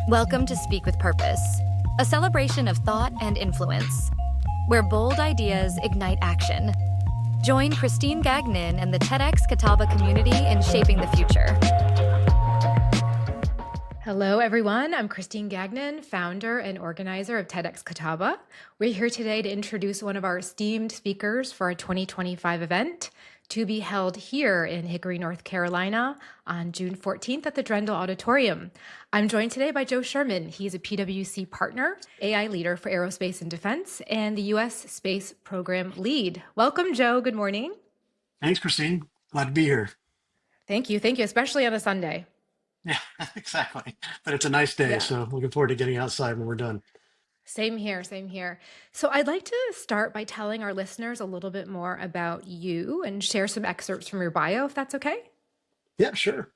Welcome to Speak with Purpose, a celebration of thought and influence, where bold ideas ignite action. Join Christine Gagnon and the TEDxCatawba community in shaping the future. Hello, everyone. I'm Christine Gagnon, founder and organizer of TEDxCatawba. We're here today to introduce one of our esteemed speakers for our 2025 event, to be held here in Hickory, North Carolina on June 14th at the Drendel Auditorium. I'm joined today by Joe Schurman. He's a PwC partner, AI leader for Aerospace and Defense, and the U.S. Space Program lead. Welcome, Joe. Good morning. Thanks, Christine. Glad to be here. Thank you, especially on a Sunday. Yeah, exactly. But it's a nice day, Yeah. so looking forward to getting outside when we're done. Same here. So I'd like to start by telling our listeners a little bit more about you and share some excerpts from your bio, if that's okay. Yeah, sure.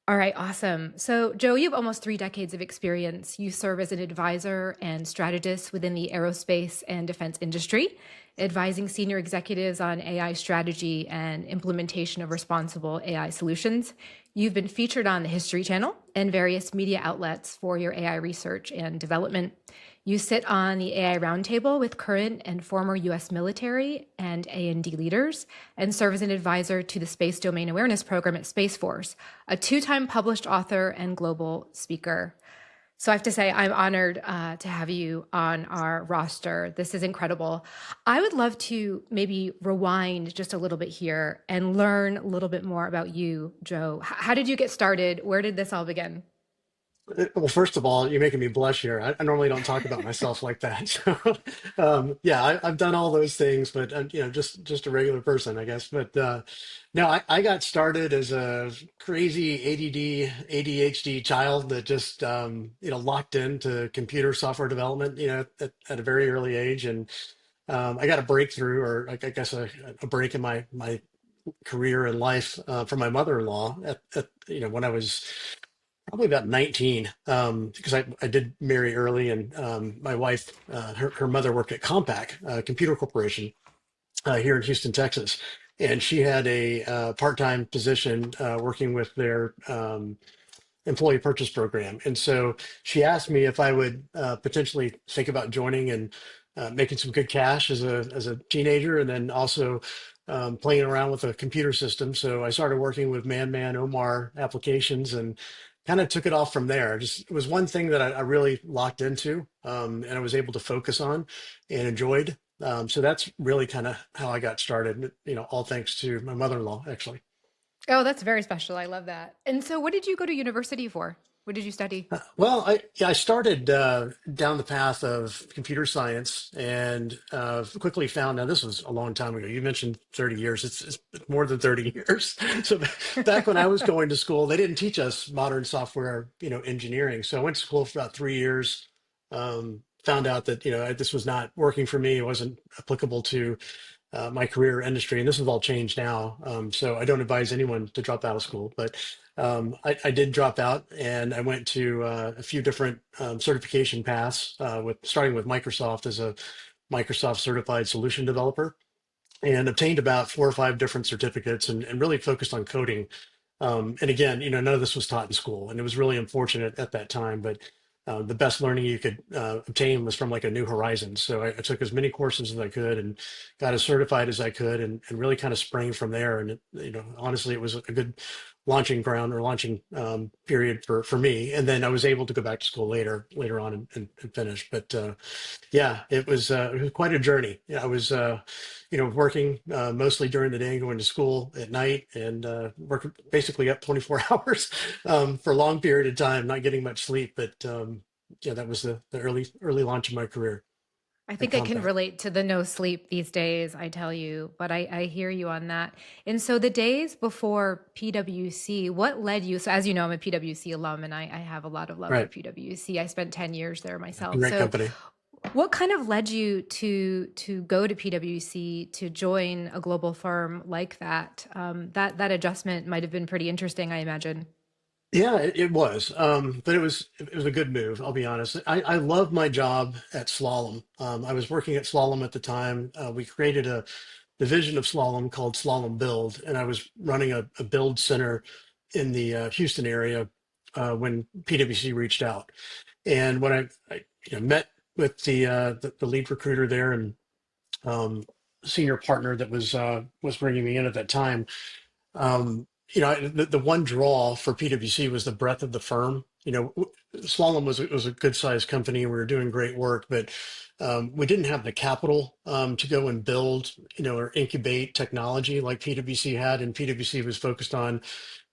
All right, awesome. So Joe, you have almost 3 decades of experience. You serve as an advisor and strategist within the aerospace and defense industry, advising senior executives on AI strategy and implementation of responsible AI solutions. You've been featured on the History Channel and various media outlets for your AI research and development. You sit on the AI Roundtable with current and former U.S. military and A&D leaders and serve as an advisor to the Space Domain Awareness Program at Space Force, a 2-time published author and global speaker. So I have to say, I'm honored to have you on our roster. This is incredible. I would love to maybe rewind just a little bit here and learn a little bit more about you, Joe. How did you get started? Where did this all begin? Well, first of all, you're making me blush here. I normally don't talk about myself like that. So, yeah, I've done all those things, but just a regular person, I guess. But no, I got started as a crazy ADD, ADHD child that just locked into computer software development, at a very early age, and I got a breakthrough, or I guess a break in my career and life from my mother-in-law when I was probably about 19, because I did marry early, and my wife, her mother worked at Compaq Computer Corporation here in Houston, Texas, and she had a part-time position working with their employee purchase program. And so she asked me if I would potentially think about joining and making some good cash as a teenager, and then also playing around with a computer system. So I started working with Man Omar applications and kind of took it off from there. It was one thing that I really locked into, and I was able to focus on and enjoyed. So that's really kind of how I got started, all thanks to my mother-in-law, actually. Oh, that's very special. I love that. And so what did you go to university for? What did you study? Well, I started down the path of computer science, and quickly found, now this was a long time ago. You mentioned 30 years. It's more than 30 years. So back when I was going to school, they didn't teach us modern software, engineering. So I went to school for about 3 years. Found out that this was not working for me. It wasn't applicable to my career industry, and this has all changed now. So I don't advise anyone to drop out of school, but I did drop out, and I went to a few different certification paths, starting with Microsoft as a Microsoft certified solution developer, and obtained about 4 or 5 different certificates, and really focused on coding. And again, none of this was taught in school, and it was really unfortunate at that time, but the best learning you could obtain was from like a New Horizons. So I took as many courses as I could and got as certified as I could, and really kind of sprang from there. And honestly, it was a good launching ground, or launching period for me. And then I was able to go back to school later on, and finish. But yeah, it was quite a journey. Yeah, I was working mostly during the day and going to school at night, and working basically up 24 hours for a long period of time, not getting much sleep. But yeah, that was the early launch of my career I at think I can Compaq. relate to the no sleep these days, I tell you, but I hear you on that. And so the days before PwC, what led you? So as you know, I'm a PwC alum, and I have a lot of love for Right, PwC. I spent 10 years there myself. great So company. what kind of led you to go to PwC, to join a global firm like that? That adjustment might have been pretty interesting, I imagine. Yeah, it was, but it was a good move. I'll be honest. I love my job at Slalom. I was working at Slalom at the time. We created a division of Slalom called Slalom Build, and I was running a build center in the Houston area when PwC reached out. And when I met with the lead recruiter there and um, senior partner that was bringing me in at that time, the one draw for PwC was the breadth of the firm. Slalom was a good sized company. We were doing great work, but we didn't have the capital to go and build, or incubate technology like PwC had. And PwC was focused on,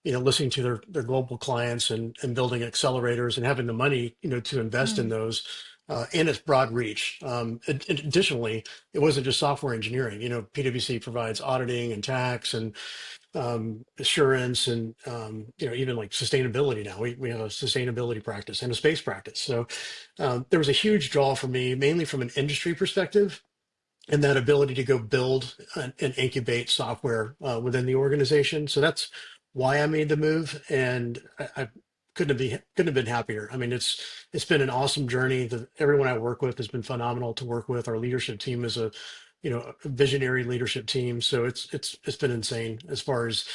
listening to their global clients and building accelerators and having the money, to invest in those. And its broad reach. Additionally, it wasn't just software engineering. PwC provides auditing and tax and assurance and even like sustainability. Now we have a sustainability practice and a space practice. So there was a huge draw for me, mainly from an industry perspective, and that ability to go build and incubate software within the organization. So that's why I made the move, and I couldn't have been happier. I mean, it's been an awesome journey. Everyone I work with has been phenomenal to work with. Our leadership team is a visionary leadership team. So it's been insane as far as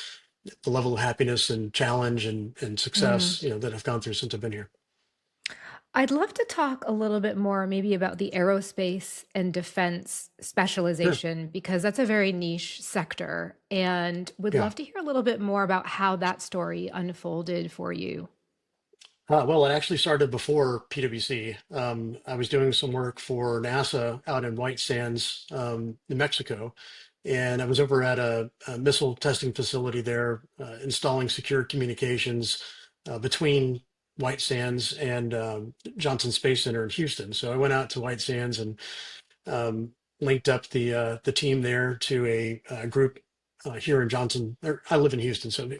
the level of happiness and challenge and success, that I've gone through since I've been here. I'd love to talk a little bit more maybe about the aerospace and defense Sure. specialization, because that's a very niche sector, and would Yeah. love to hear a little bit more about how that story unfolded for you. Well, it actually started before PwC. I was doing some work for NASA out in White Sands, New Mexico, and I was over at a missile testing facility there, installing secure communications between White Sands and Johnson Space Center in Houston. So I went out to White Sands and linked up the team there to a group here in Johnson. I live in Houston, so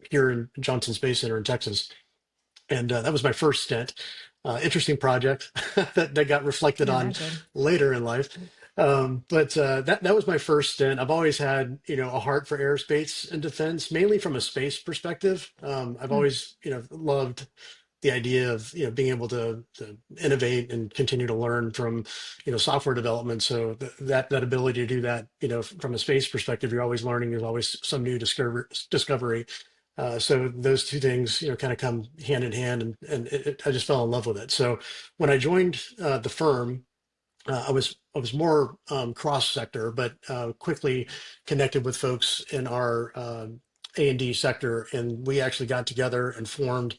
here in Johnson Space Center in Texas, and that was my first stint. Interesting project that got reflected Can on imagine. later in life. But that was my first stint. I've always had, a heart for aerospace and defense, mainly from a space perspective. I've Mm. always, loved the idea of, being able to innovate and continue to learn from, software development. So that ability to do that, from a space perspective, you're always learning. There's always some new discovery. So those two things, kind of come hand in hand, and I just fell in love with it. So when I joined the firm, I was more cross sector, but quickly connected with folks in our A&D sector, and we actually got together and formed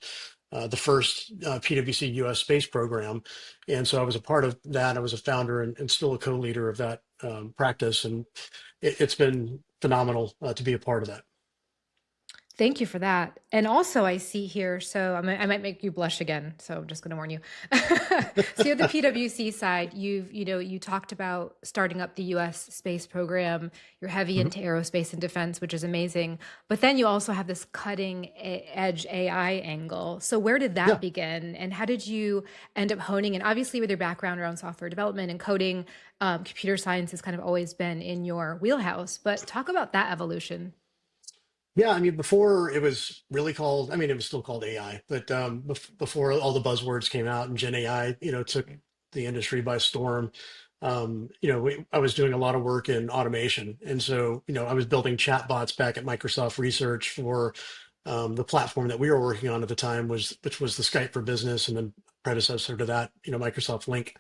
the first PwC US space program. And so I was a part of that. I was a founder and still a co-leader of that practice, and it's been phenomenal to be a part of that. Thank you for that. And also, I see here, so I might make you blush again. So I'm just going to warn you. So you're the PwC side. You talked about starting up the U.S. space program. You're heavy Mhm. into aerospace and defense, which is amazing. But then you also have this cutting edge AI angle. So where did that Yeah. begin, and how did you end up honing? And obviously, with your background around software development and coding, computer science has kind of always been in your wheelhouse. But talk about that evolution. Yeah, I mean, before it was really called, I mean, it was still called AI, but before all the buzzwords came out and Gen AI, took the industry by storm, I was doing a lot of work in automation. And so, I was building chatbots back at Microsoft Research for the platform that we were working on at the time, which was the Skype for Business, and then predecessor to that, Microsoft Link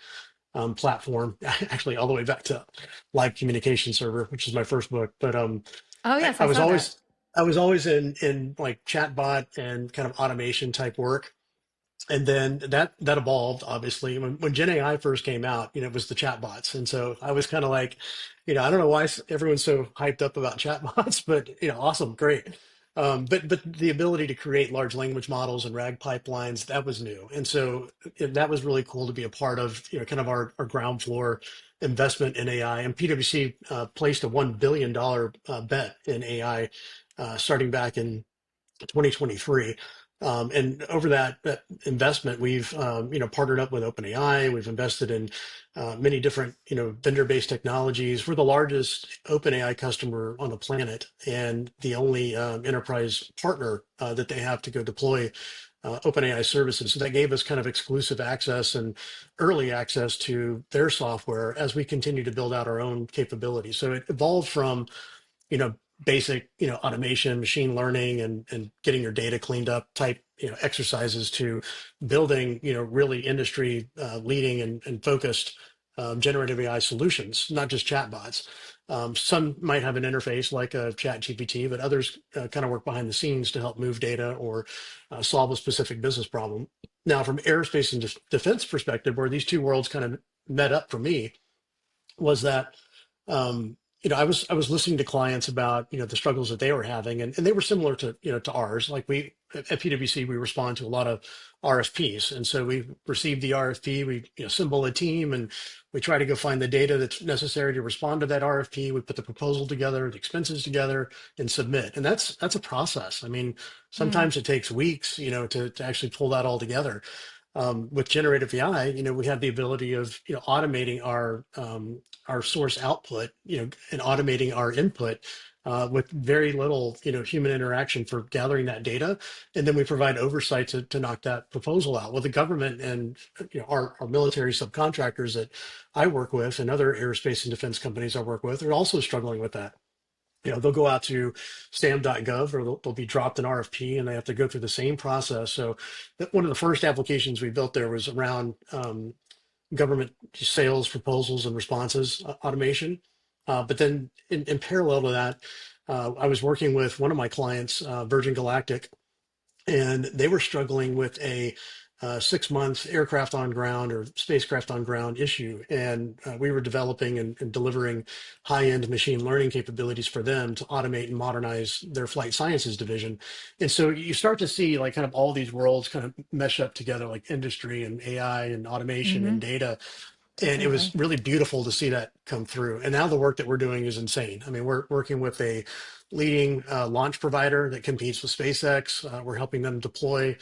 platform, actually all the way back to Live Communication Server, which is my first book. But Oh, I, yes, I I was saw that. always I was always in like chatbot and kind of automation type work. And then that evolved, obviously. When Gen AI first came out, it was the chatbots. And so I was kind of like, I don't know why everyone's so hyped up about chatbots, but awesome, great. But the ability to create large language models and RAG pipelines, that was new. And so that was really cool to be a part of, kind of our ground floor investment in AI. And PwC placed a $1 billion bet in AI starting back in 2023. And over that investment, we've partnered up with OpenAI. We've invested in many different vendor-based technologies. We're the largest OpenAI customer on the planet, and the only enterprise partner that they have to go deploy OpenAI services. So that gave us kind of exclusive access and early access to their software as we continue to build out our own capabilities. So it evolved from basic, automation, machine learning, and getting your data cleaned up type exercises to building, really industry leading and focused generative AI solutions, not just chatbots. Some might have an interface like a chat GPT, but others kind of work behind the scenes to help move data or solve a specific business problem. Now, from aerospace and defense perspective, where these two worlds kind of met up for me was that I was listening to clients about the struggles that they were having, and they were similar to to ours. Like we at PwC, we respond to a lot of RFPs, and so we receive the RFP, we assemble a team, and we try to go find the data that's necessary to respond to that RFP. We put the proposal together, the expenses together, and submit. And that's a process. I mean, Mm. sometimes it takes weeks, to actually pull that all together. With generative AI, we have the ability of automating our source output, and automating our input with very little human interaction for gathering that data, and then we provide oversight to knock that proposal out. Well, the government and our military subcontractors that I work with, and other aerospace and defense companies I work with, are also struggling with that. They'll go out to SAM.gov, or they'll be dropped an RFP, and they have to go through the same process. So one of the first applications we built there was around government sales proposals and responses automation. But then in parallel to that, I was working with one of my clients, Virgin Galactic, and they were struggling with a 6 month aircraft on ground or spacecraft on ground issue. And we were developing and delivering high end machine learning capabilities for them to automate and modernize their flight sciences division. And so you start to see like kind of all these worlds kind of mesh up together, like industry and AI and automation and Hmm. data. And it was Definitely. really beautiful to see that come through. And now the work that we're doing is insane. I mean, we're working with a leading launch provider that competes with SpaceX. We're helping them deploy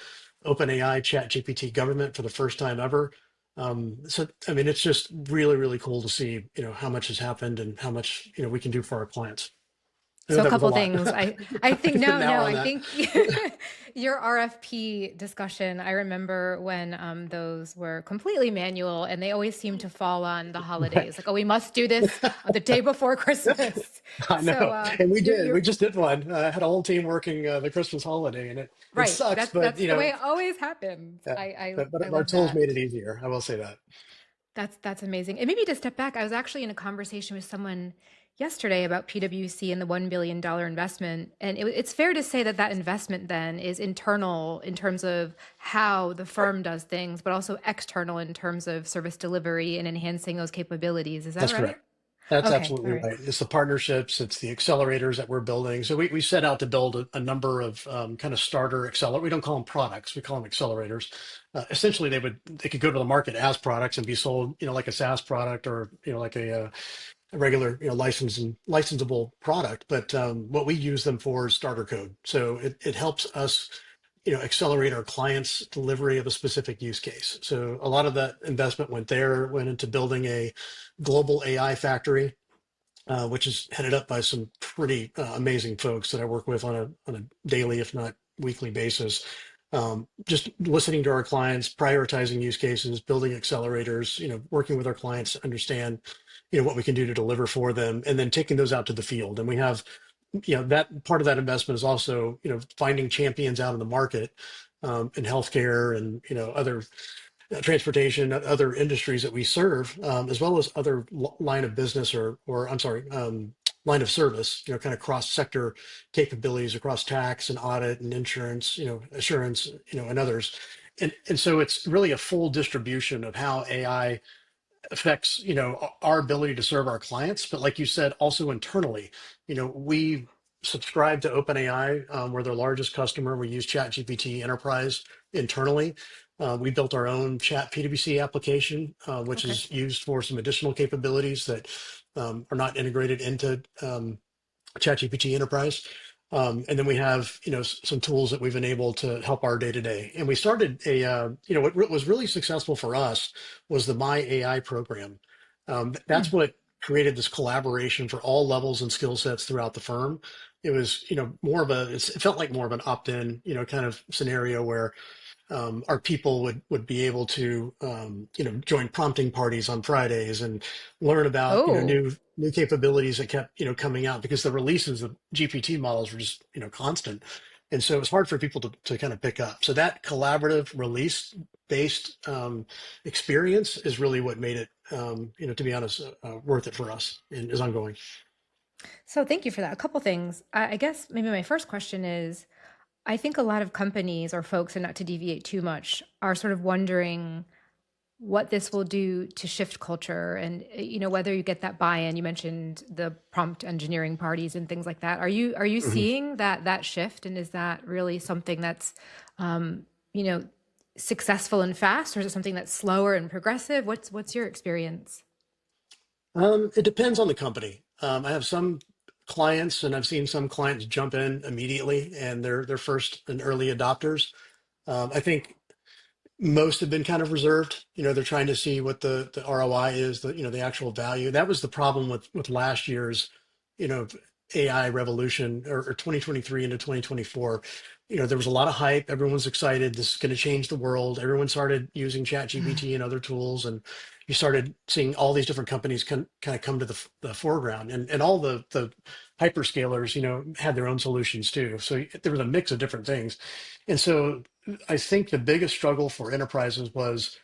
OpenAI ChatGPT government for the first time ever. So, I mean, it's just really, really cool to see, how much has happened and how much, we can do for our clients. I know So a that was a couple lot. things. I I think could put an no, hour no, on I that. think your RFP discussion, I remember when those were completely manual and they always seem to fall on the holidays. Like, oh, we must do this on the day before Christmas. I So know, and we did. We you're just did one. I had a whole team working the Christmas holiday, and it right. sucks, but That's the way it always happens. yeah, I but our love tools that. made it easier. I will say that. That's amazing. And maybe to step back, I was actually in a conversation with someone yesterday about PwC and the $1 billion investment. And it's fair to say that that investment then is internal in terms of how the Right. firm does things, but also external in terms of service delivery and enhancing those capabilities. Is that That's right? correct. That's Okay. All absolutely right. right. It's the partnerships, it's the accelerators that we're building. So we set out to build a number of kind of starter accelerators. We don't call them products, we call them accelerators. Essentially, they could go to the market as products and be sold, like a SaaS product, or like a regular licensable product. But what we use them for is starter code. So it helps us accelerate our clients' delivery of a specific use case. So a lot of that investment went into building a global AI factory, which is headed up by some pretty amazing folks that I work with on a daily, if not weekly basis. Just listening to our clients, prioritizing use cases, building accelerators, working with our clients to understand, what we can do to deliver for them, and then taking those out to the field. And we have, that part of that investment is also, finding champions out in the market, in healthcare and, other transportation, other industries that we serve, as well as other line of business, or I'm sorry, line of service, kind of cross sector capabilities across tax and audit and insurance, assurance, and others. And so it's really a full distribution of how AI affects our ability to serve our clients, but like you said, also internally. We subscribe to OpenAI. We're their largest customer. We use ChatGPT Enterprise internally. We built our own chat PwC application, which Okay. is used for some additional capabilities that are not integrated into ChatGPT Enterprise. And then we have, some tools that we've enabled to help our day to day. And we started what was really successful for us was the My AI program. That's Hmm. what created this collaboration for all levels and skill sets throughout the firm. It was, it felt like more of an opt-in, kind of scenario where our people would be able to join prompting parties on Fridays and learn about Oh, new capabilities that kept coming out, because the releases of GPT models were just constant. And so it was hard for people to kind of pick up. So that collaborative release based experience is really what made it, to be honest, worth it for us and is ongoing. So thank you for that. A couple things. I guess maybe my first question is, I think a lot of companies or folks, and not to deviate too much, are sort of wondering what this will do to shift culture and whether you get that buy-in. You mentioned the prompt engineering parties and things like that. Are you Mhm. seeing that shift, and is that really something that's you know successful and fast, or is it something that's slower and progressive? What's your experience? It depends on the company. I have some clients, and I've seen some clients jump in immediately, and they're first and early adopters. I think most have been kind of reserved. They're trying to see what the ROI is, the actual value. That was the problem with last year's, you know, AI revolution, or 2023 into 2024. There was a lot of hype. Everyone was excited. This is going to change the world. Everyone started using ChatGPT and other tools, and you started seeing all these different companies kind of come to the foreground, and all the hyperscalers, had their own solutions too. So there was a mix of different things. And so I think the biggest struggle for enterprises was,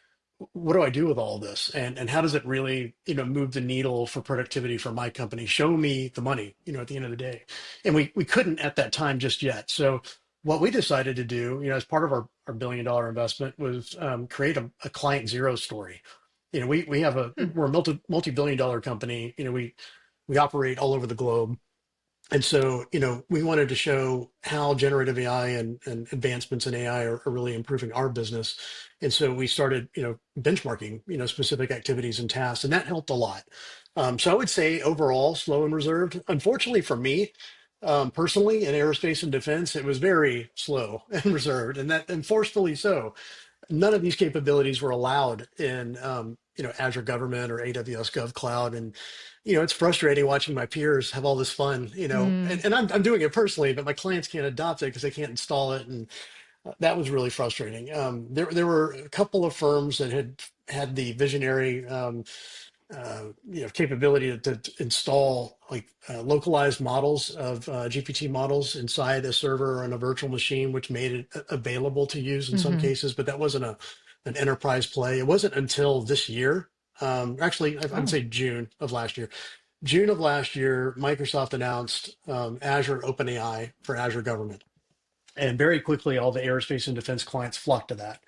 what do I do with all this? And how does it really, move the needle for productivity for my company? Show me the money, at the end of the day. And we couldn't at that time just yet. So what we decided to do, as part of our $1 billion investment, was create a client zero story. We have Hmm. we're a multi-billion dollar company. We operate all over the globe. And so, we wanted to show how generative AI and advancements in AI are really improving our business. And so we started, benchmarking, specific activities and tasks, and that helped a lot. So I would say overall slow and reserved. Unfortunately for me, personally, in aerospace and defense, it was very slow and reserved, and forcefully so. None of these capabilities were allowed in Azure Government or AWS Gov Cloud. And it's frustrating watching my peers have all this fun, Mm. and I'm doing it personally, but my clients can't adopt it because they can't install it. And that was really frustrating. There were a couple of firms that had the visionary capability to install like localized models of GPT models inside a server or on a virtual machine, which made it available to use in some Hmm. cases. But that wasn't an enterprise play. It wasn't until this year. Actually, I would Oh. say June of last year. June of last year, Microsoft announced Azure OpenAI for Azure Government. And very quickly, all the aerospace and defense clients flocked to that.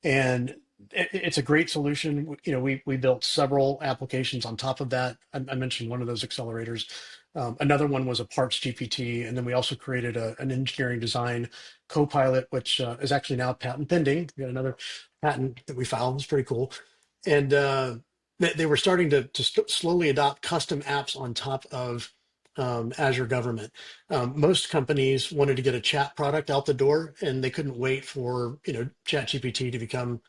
And it's a great solution. We built several applications on top of that. I mentioned one of those accelerators. Another one was a parts GPT, and then we also created an engineering design co-pilot, which is actually now patent pending. We got another patent that we filed. It's pretty cool. And they were starting to slowly adopt custom apps on top of Azure Government. Most companies wanted to get a chat product out the door, and they couldn't wait for ChatGPT to become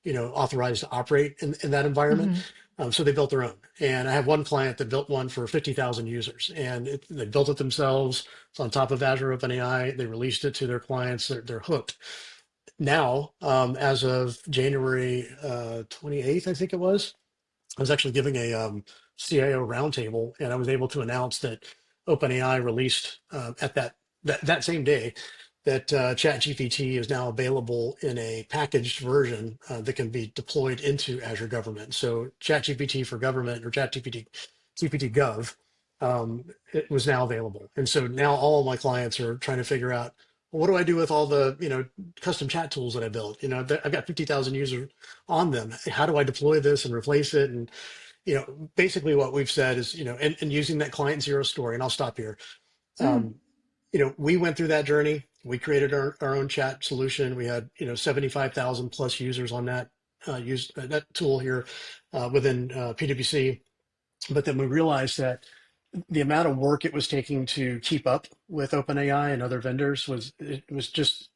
authorized to operate in that environment. Hmm. So they built their own. And I have one client that built one for 50,000 users, and they built it themselves. It's on top of Azure OpenAI. They released it to their clients. They're hooked now. As of January 28th, I think it was. I was actually giving a CIO roundtable, and I was able to announce that OpenAI released at that same day that ChatGPT is now available in a packaged version that can be deployed into Azure Government. So ChatGPT for Government, or GPT Gov, it was now available. And so now all of my clients are trying to figure out, well, what do I do with all the custom chat tools that I built? I've got 50,000 users on them. How do I deploy this and replace it? And basically what we've said is, and using that client zero story, and I'll stop here. Mm. Um, we went through that journey. We created our own chat solution. We had 75,000 plus users on that used that tool here within PwC. But then we realized that the amount of work it was taking to keep up with OpenAI and other vendors was just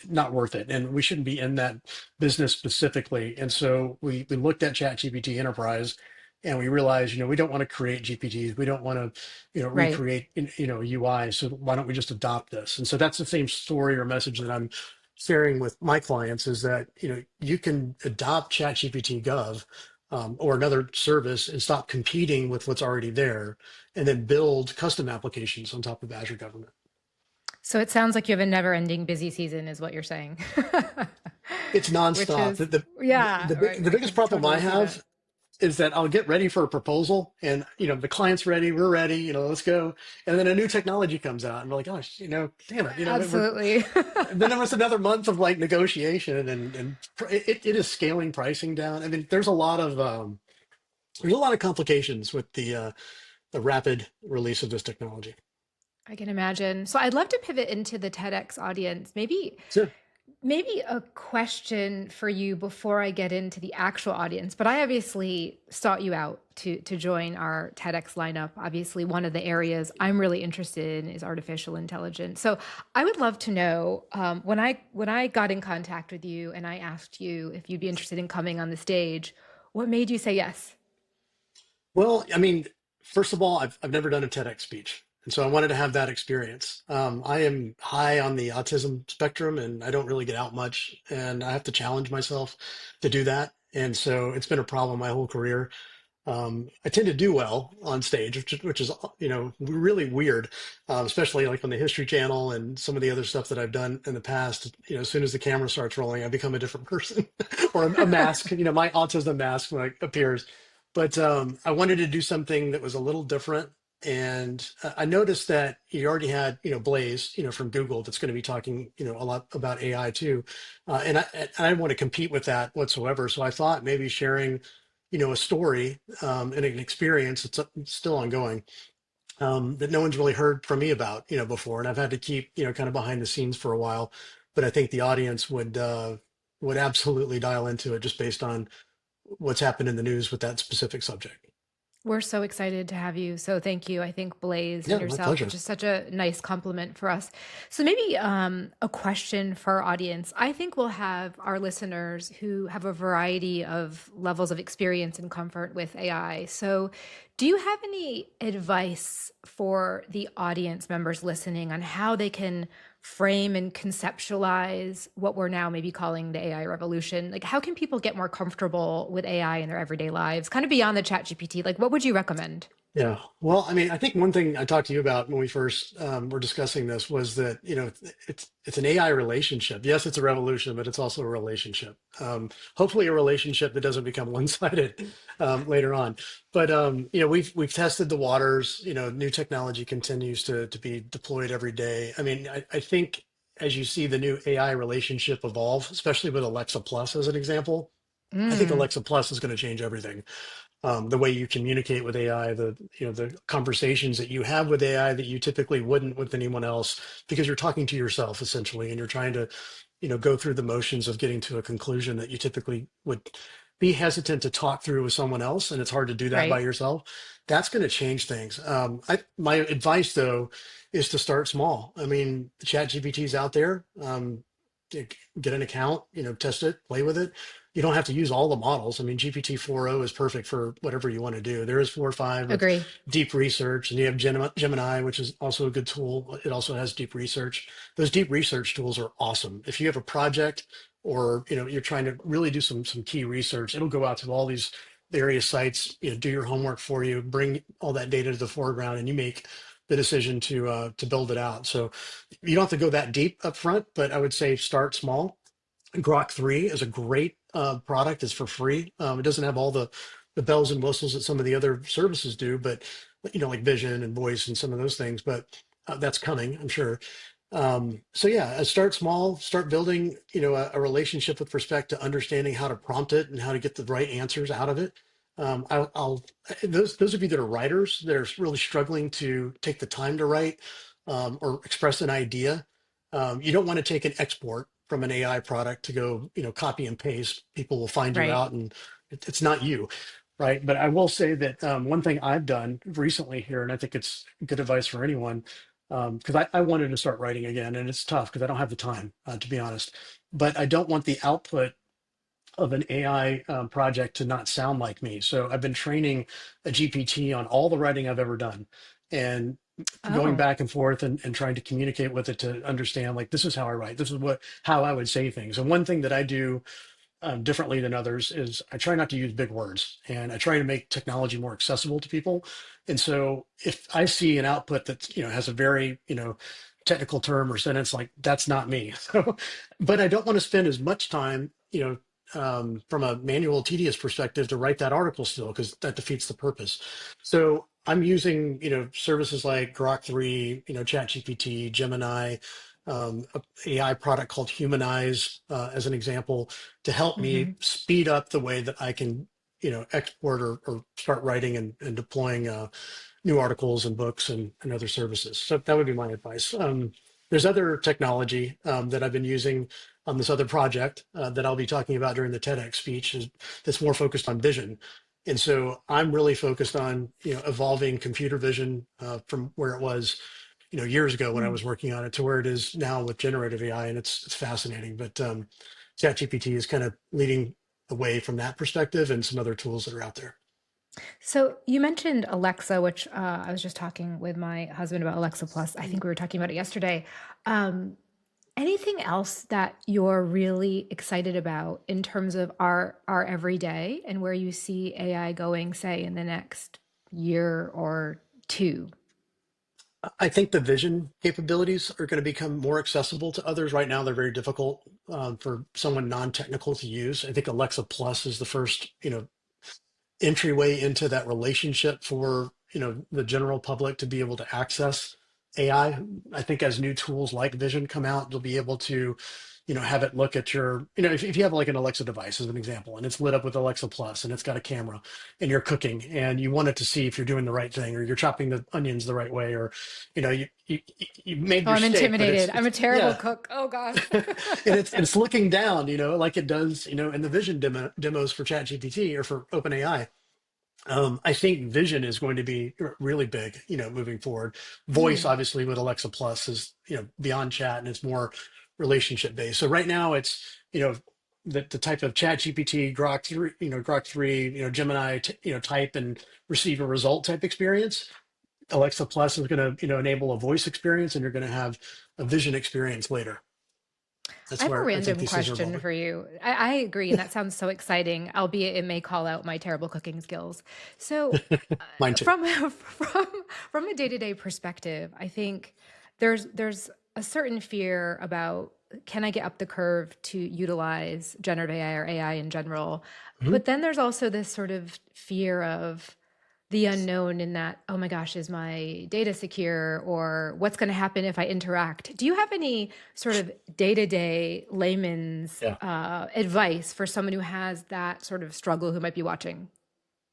not worth it, and we shouldn't be in that business specifically. And so we looked at ChatGPT Enterprise, and we realized, we don't want to create GPTs, we don't want to, Right. recreate, UI. So why don't we just adopt this? And so that's the same story or message that I'm sharing with my clients, is that you can adopt ChatGPT Gov or another service and stop competing with what's already there, and then build custom applications on top of Azure Government. So it sounds like you have a never-ending busy season, is what you're saying. It's Which nonstop. is, yeah, right. The I biggest can problem I totally see that. have is that I'll get ready for a proposal and, the client's ready, we're ready, let's go. And then a new technology comes out and we're like, gosh, damn it, Absolutely. and then there was another month of like negotiation it is scaling pricing down. I mean, there's a lot of complications with the rapid release of this technology. I can imagine. So I'd love to pivot into the TEDx audience. So, Maybe a question for you before I get into the actual audience, but I obviously sought you out to join our TEDx lineup. Obviously, one of the areas I'm really interested in is artificial intelligence. So I would love to know, when I got in contact with you and I asked you if you'd be interested in coming on the stage, what made you say yes? well, I mean, first of all, I've never done a TEDx speech. And so I wanted to have that experience. I am high on the autism spectrum and I don't really get out much. And I have to challenge myself to do that. And so it's been a problem my whole career. I tend to do well on stage, which is, really weird, especially like on the History Channel and some of the other stuff that I've done in the past. As soon as the camera starts rolling, I become a different person or a mask, my autism mask like appears. But I wanted to do something that was a little different. And I noticed that you already had, Blaze, from Google that's going to be talking, a lot about AI too. And I didn't want to compete with that whatsoever. So I thought maybe sharing a story and an experience that's still ongoing that no one's really heard from me about, before. And I've had to keep, kind of behind the scenes for a while. But I think the audience would absolutely dial into it just based on what's happened in the news with that specific subject. We're so excited to have you. So thank you. I think Blaze and Yeah, my yourself are pleasure. just such a nice compliment for us. So maybe a question for our audience. I think we'll have our listeners who have a variety of levels of experience and comfort with AI. So do you have any advice for the audience members listening on how they can frame and conceptualize what we're now maybe calling the AI revolution? Like, how can people get more comfortable with AI in their everyday lives, kind of beyond the chat GPT? Like, what would you recommend? Yeah. Well, I mean, I think one thing I talked to you about when we first were discussing this was that, it's an AI relationship. Yes, it's a revolution, but it's also a relationship. Hopefully a relationship that doesn't become one-sided later on. But we've tested the waters, new technology continues to be deployed every day. I mean, I think as you see the new AI relationship evolve, especially with Alexa Plus as an example, I think Mm, Alexa Plus is going to change everything. The way you communicate with AI, the conversations that you have with AI that you typically wouldn't with anyone else, because you're talking to yourself essentially, and you're trying to, go through the motions of getting to a conclusion that you typically would be hesitant to talk through with someone else, and it's hard to do that by right. yourself. That's going to change things. My advice though is to start small. I mean, the Chat GPT's out there. Get an account, test it, play with it. You don't have to use all the models. I mean, GPT 4.0 is perfect for whatever you want to do. There is 4.5 with Agree. deep research, and you have Gemini, which is also a good tool. It also has deep research. Those deep research tools are awesome. If you have a project or you're trying to really do some key research, it'll go out to all these various sites, do your homework for you, bring all that data to the foreground, and you make the decision to build it out. So you don't have to go that deep up front, but I would say start small. Grok 3 is a great product. It's for free. It doesn't have all the bells and whistles that some of the other services do, but like vision and voice and some of those things. But that's coming, I'm sure. So yeah, start small, start building, a relationship with respect to understanding how to prompt it and how to get the right answers out of it. I'll those of you that are writers that are really struggling to take the time to write or express an idea, you don't want to take an export from an AI product to go, copy and paste. People will find you Right. out, and it's not you, right? But I will say that one thing I've done recently here, and I think it's good advice for anyone, because I wanted to start writing again, and it's tough because I don't have the time, to be honest. But I don't want the output of an AI project to not sound like me. So I've been training a GPT on all the writing I've ever done and going Oh, back and forth and trying to communicate with it to understand like this is how I write. This is how I would say things. And one thing that I do differently than others is I try not to use big words and I try to make technology more accessible to people. And so if I see an output that has a very technical term or sentence, like that's not me. So, but I don't want to spend as much time, from a manual tedious perspective to write that article still, because that defeats the purpose. So I'm using, services like Grok 3, ChatGPT, Gemini, a AI product called Humanize, as an example, to help me Hmm. speed up the way that I can, export or start writing and deploying new articles and books and other services. So that would be my advice. There's other technology that I've been using on this other project that I'll be talking about during the TEDx speech that's more focused on vision. And so I'm really focused on, evolving computer vision from where it was, years ago when I was working on it to where it is now with generative AI, and it's fascinating. But ChatGPT is kind of leading the way from that perspective, and some other tools that are out there. So you mentioned Alexa, which I was just talking with my husband about Alexa Plus. I think we were talking about it yesterday. Um, Anything else that you're really excited about in terms of our everyday and where you see AI going, say, in the next year or two? I think the vision capabilities are going to become more accessible to others. Right now, they're very difficult for someone non-technical to use. I think Alexa Plus is the first, entryway into that relationship for, the general public to be able to access AI. I think as new tools like Vision come out, you'll be able to, have it look at your, if you have like an Alexa device as an example, and it's lit up with Alexa Plus and it's got a camera, and you're cooking and you want it to see if you're doing the right thing, or you're chopping the onions the right way, or, you made Oh, your I'm steak, but intimidated. I'm a terrible yeah. cook. Oh gosh. And it's looking down, like it does, in the vision demos for ChatGPT or for OpenAI. I think vision is going to be really big, moving forward. Voice, Mm. obviously, with Alexa Plus is, beyond chat, and it's more relationship based. So right now it's, the type of chat GPT, Grok 3, Gemini, type and receive a result type experience. Alexa Plus is going to, enable a voice experience, and you're going to have a vision experience later. I That's have a where I think random these things are question evolving. for you. I agree, and that sounds so exciting, albeit it may call out my terrible cooking skills. So, Mine too. from a day-to-day perspective, I think there's a certain fear about can I get up the curve to utilize generative AI or AI in general? Mhm. But then there's also this sort of fear of the unknown in that, oh my gosh, is my data secure or what's going to happen if I interact? Do you have any sort of day-to-day layman's Yeah. advice for someone who has that sort of struggle who might be watching?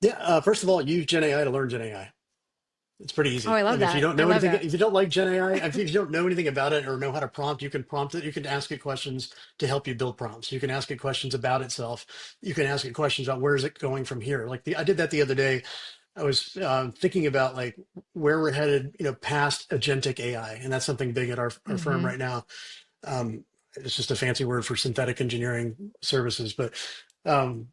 Yeah. First of all, use Gen AI to learn Gen AI. It's pretty Oh, easy. I love And if you that. don't I know love anything, that. if you don't like Gen AI, if you don't know anything about it or know how to prompt, you can prompt it. You can ask it questions to help you build prompts. You can ask it questions about itself. You can ask it questions about where is it going from here. I did that the other day. I was thinking about like where we're headed, past agentic AI, and that's something big at our firm Hmm. right now. It's just a fancy word for synthetic engineering services, but um,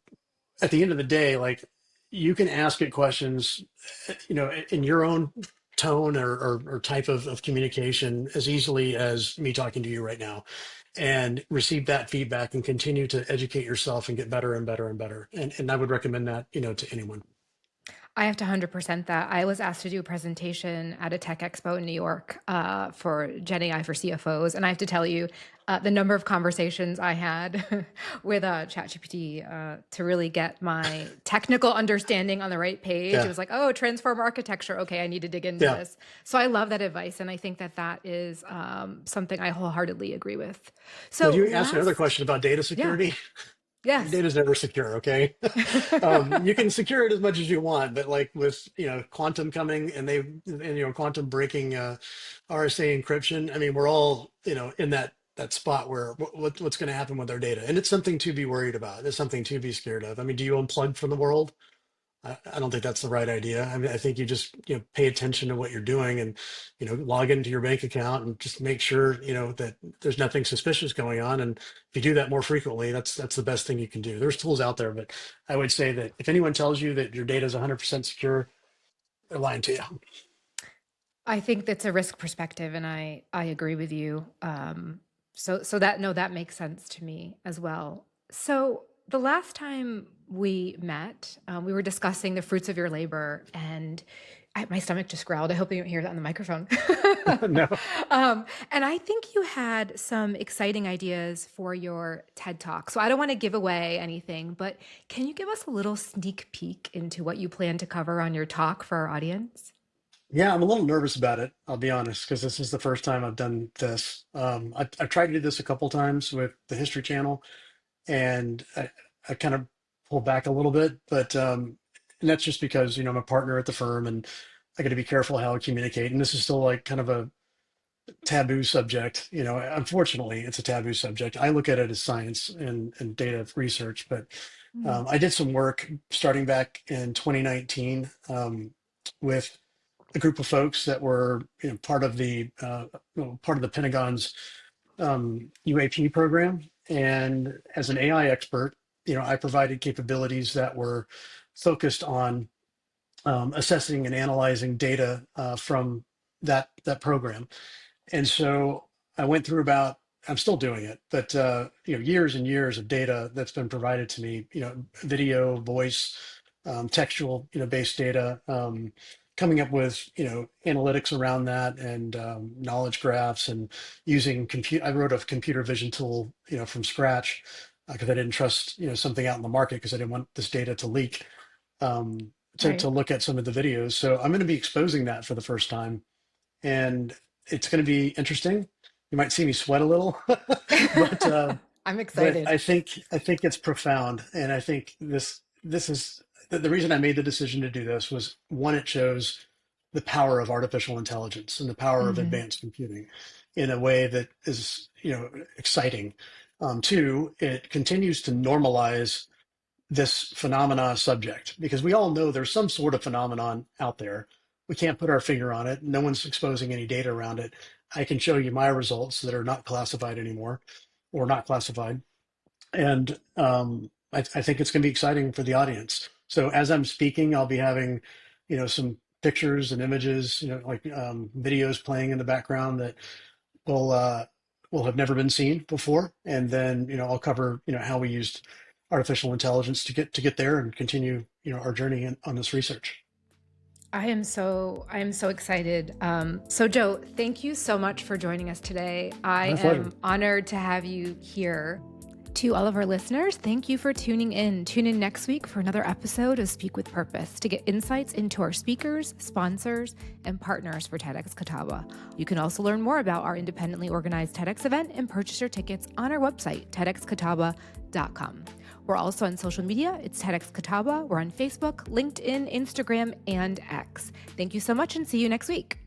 at the end of the day, like you can ask it questions, in your own tone or type of communication as easily as me talking to you right now, and receive that feedback and continue to educate yourself and get better and better and better. And I would recommend that, to anyone. I have to 100% that. I was asked to do a presentation at a tech expo in New York for Gen AI for CFOs. And I have to tell you, the number of conversations I had with ChatGPT to really get my technical understanding on the right page. It Yeah. was like, oh, transform architecture. Okay, I need to dig into Yeah. this. So I love that advice. And I think that that is something I wholeheartedly agree with. Well, So you asked another last, question about data yeah, security. Your yes. data's never secure, okay? You can secure it as much as you want, but like with, quantum coming, quantum breaking RSA encryption. I mean, we're all, in that spot where what's going to happen with our data, and it's something to be worried about. It's something to be scared of. I mean, do you unplug from the world? I don't think that's the right idea. I mean, I think you just, pay attention to what you're doing, and, log into your bank account and just make sure, that there's nothing suspicious going on. And if you do that more frequently, that's the best thing you can do. There's tools out there, but I would say that if anyone tells you that your data is 100% secure, they're lying to you. I think that's a risk perspective, and I agree with you. So that no, that makes sense to me as well. So the last time we met, we were discussing the fruits of your labor, and My stomach just growled. I hope you don't hear that on the microphone. No. And I think you had some exciting ideas for your TED Talk. So I don't want to give away anything, but can you give us a little sneak peek into what you plan to cover on your talk for our audience? Yeah, I'm a little nervous about it, I'll be honest, because this is the first time I've done this. I've tried to do this a couple times with the History Channel, and I kind of pulled back a little bit, but and that's just because, I'm a partner at the firm and I got to be careful how I communicate. And this is still like kind of a taboo subject. Unfortunately, it's a taboo subject. I look at it as science and data research, but Mm. I did some work starting back in 2019 with a group of folks that were part of the Pentagon's UAP program. And as an AI expert, I provided capabilities that were focused on assessing and analyzing data from that program. And so I went through I'm still doing it, but years and years of data that's been provided to me, video, voice, textual, based data, coming up with, analytics around that and knowledge graphs and using compute. I wrote a computer vision tool, from scratch because I didn't trust, something out in the market because I didn't want this data to leak. To Right. look at some of the videos. So I'm going to be exposing that for the first time, and it's going to be interesting. You might see me sweat a little, but I'm but excited. I think it's profound, and I think this is the reason I made the decision to do this was one, it shows the power of artificial intelligence and the power of Hmm. advanced computing in a way that is exciting. Two, it continues to normalize this phenomena subject because we all know there's some sort of phenomenon out there. We can't put our finger on it. No one's exposing any data around it. I can show you my results that are not classified anymore or not classified. And I think it's going to be exciting for the audience. So as I'm speaking, I'll be having, some pictures and images, like videos playing in the background that will uh, will have never been seen before, and then I'll cover how we used artificial intelligence to get there and continue our journey on this research. I am so excited. So Joe, thank you so much for joining us today. I My pleasure. am honored to have you here. To all of our listeners, thank you for tuning in. Tune in next week for another episode of Speak with Purpose to get insights into our speakers, sponsors, and partners for TEDx Catawba. You can also learn more about our independently organized TEDx event and purchase your tickets on our website, TEDxCatawba.com. We're also on social media. It's TEDx Catawba. We're on Facebook, LinkedIn, Instagram, and X. Thank you so much and see you next week.